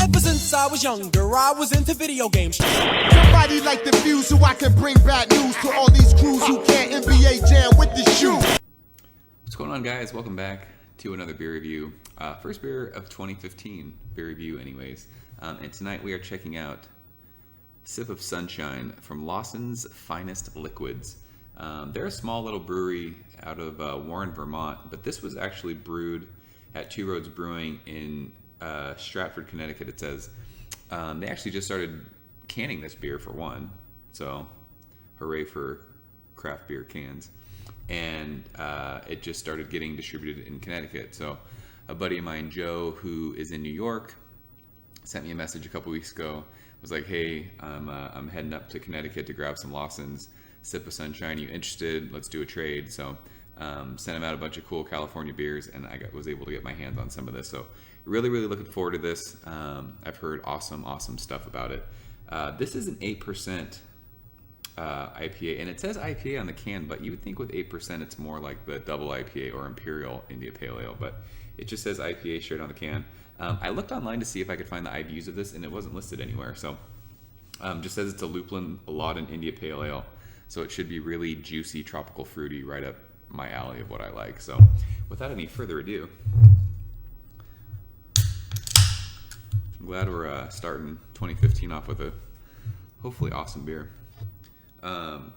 Ever since I was younger, I was into video games. Somebody like the Fuse so I can bring bad news to all these crews who can't NBA jam with the shoe. What's going on, guys? Welcome back to another beer review. First beer of 2015, beer review anyways. And tonight we are checking out Sip of Sunshine from Lawson's Finest Liquids. They're a small little brewery out of Warren, Vermont, but this was actually brewed at Two Roads Brewing in Stratford, Connecticut, it says. They actually just started canning this beer for one, so hooray for craft beer cans. And it just started getting distributed in Connecticut. So a buddy of mine, Joe, who is in New York, sent me a message a couple weeks ago, was like, hey, I'm heading up to Connecticut to grab some Lawson's Sip of Sunshine. You interested? Let's do a trade. So sent him out a bunch of cool California beers, and I was able to get my hands on some of this. So really looking forward to this. I've heard awesome stuff about it. This is an 8% IPA, and it says IPA on the can, but you would think with 8% it's more like the double IPA or Imperial India Pale Ale, but it just says IPA straight on the can. I looked online to see if I could find the IBUs of this, and it wasn't listed anywhere. So just says it's a Lupulin Lawton India Pale Ale, so it should be really juicy, tropical, fruity, right up my alley of what I like. So without any further ado, I'm glad we're starting 2015 off with a hopefully awesome beer.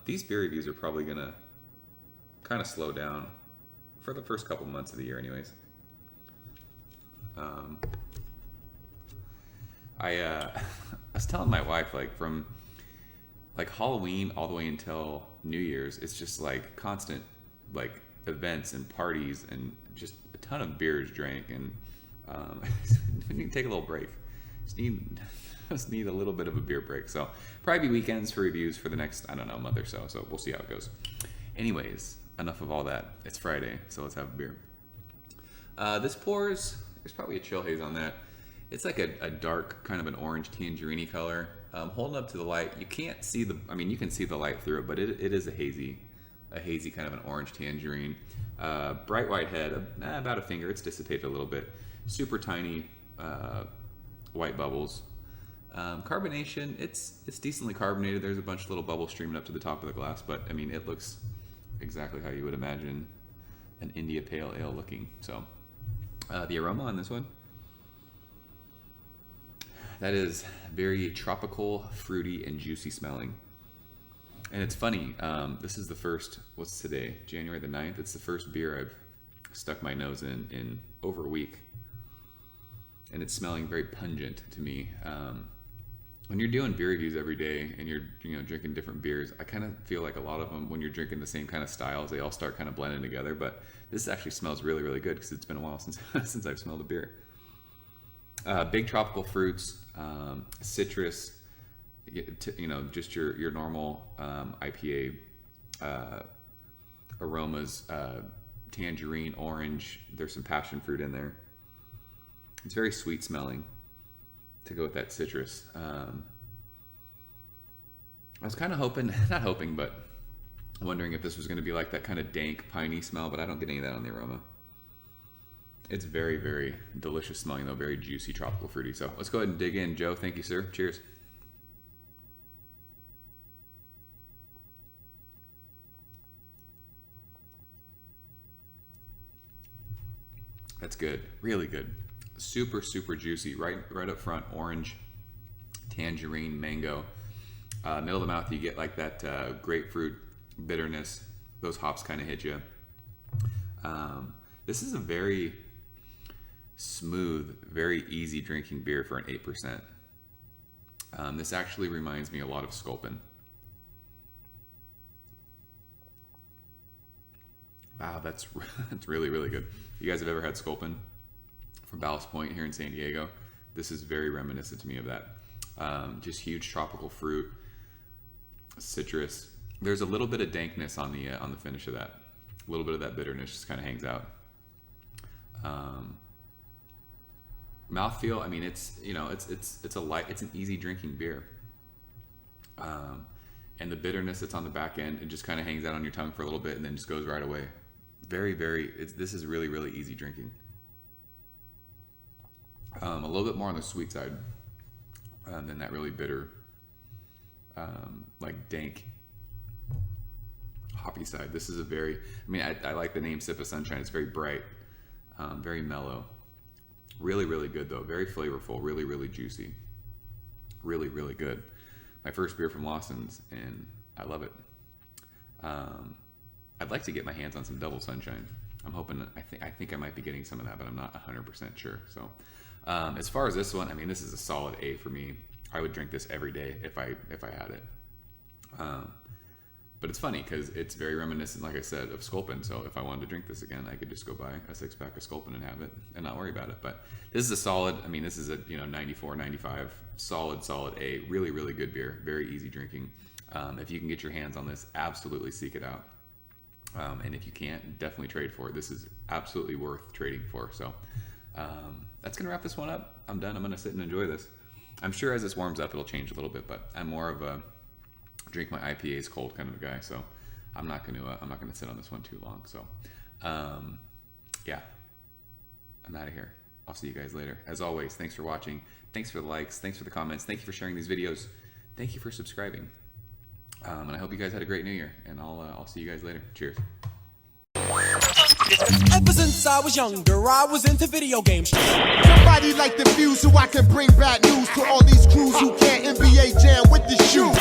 These beer reviews are probably gonna kind of slow down for the first couple months of the year anyways. I was telling my wife, like, from like Halloween all the way until New Year's, it's just like constant like events and parties and just a ton of beers drank, and we need to take a little break. Just need a little bit of a beer break. So probably be weekends for reviews for the next, I don't know, month or so. So we'll see how it goes. Anyways, enough of all that. It's Friday, so let's have a beer. This pours, there's probably a chill haze on that. It's like a dark, kind of an orange tangerine color. Holding up to the light, you can't see you can see the light through it, but it is a hazy kind of an orange tangerine. Bright white head, about a finger. It's dissipated a little bit. Super tiny white bubbles. Carbonation, it's decently carbonated. There's a bunch of little bubbles streaming up to the top of the glass, but I mean, it looks exactly how you would imagine an India Pale Ale looking. So the aroma on this one, that is very tropical, fruity, and juicy smelling. And it's funny, this is the first, what's today? January the 9th. It's the first beer I've stuck my nose in over a week. And it's smelling very pungent to me. When you're doing beer reviews every day and you're drinking different beers, I kind of feel like a lot of them, when you're drinking the same kind of styles, they all start kind of blending together. But this actually smells really good because it's been a while since since I've smelled a beer. Big tropical fruits, citrus, just your normal IPA aromas, tangerine, orange. There's some passion fruit in there. It's very sweet smelling to go with that citrus. I was kind of but wondering if this was going to be like that kind of dank, piney smell, but I don't get any of that on the aroma. It's very delicious smelling, though. Very juicy, tropical, fruity. So let's go ahead and dig in. Joe, thank you, sir. Cheers. That's good. Really good. Super juicy. Right up front. Orange, tangerine, mango. Middle of the mouth, you get like that grapefruit bitterness. Those hops kind of hit you. This is a very smooth, very easy drinking beer for an 8%. This actually reminds me a lot of Sculpin. Wow, that's really good. You guys have ever had Sculpin from Ballast Point here in San Diego? This is very reminiscent to me of that. Just huge tropical fruit, citrus. There's a little bit of dankness on the finish of that. A little bit of that bitterness just kind of hangs out. Mouthfeel, I mean, it's an easy drinking beer. And the bitterness that's on the back end, it just kind of hangs out on your tongue for a little bit and then just goes right away. This is really easy drinking. A little bit more on the sweet side than that really bitter, like dank, hoppy side. This is a very, I mean, I like the name Sip of Sunshine. It's very bright, very mellow. Really, really good though. Very flavorful, really, really juicy. Really, really good. My first beer from Lawson's, and I love it. I'd like to get my hands on some Double Sunshine. I'm hoping, I think I might be getting some of that, but I'm not 100% sure. So as far as this one, I mean, this is a solid A for me. I would drink this every day if I had it. But it's funny because it's very reminiscent, like I said, of Sculpin. So if I wanted to drink this again, I could just go buy a 6-pack of Sculpin and have it and not worry about it. But this is a solid, I mean, this is a 94, 95, solid A. Really, really good beer. Very easy drinking. If you can get your hands on this, absolutely seek it out. And if you can't, definitely trade for it. This is absolutely worth trading for. So that's going to wrap this one up. I'm done. I'm going to sit and enjoy this. I'm sure as this warms up, it'll change a little bit, but I'm more of a drink my IPAs cold kind of a guy. So I'm not going to sit on this one too long. So yeah, I'm out of here. I'll see you guys later. As always, thanks for watching. Thanks for the likes. Thanks for the comments. Thank you for sharing these videos. Thank you for subscribing. And I hope you guys had a great New Year, and I'll see you guys later. Cheers. Ever since I was younger, I was into video games. Somebody like the views so I can bring bad news to all these crews who can't NBA jam with the shoe.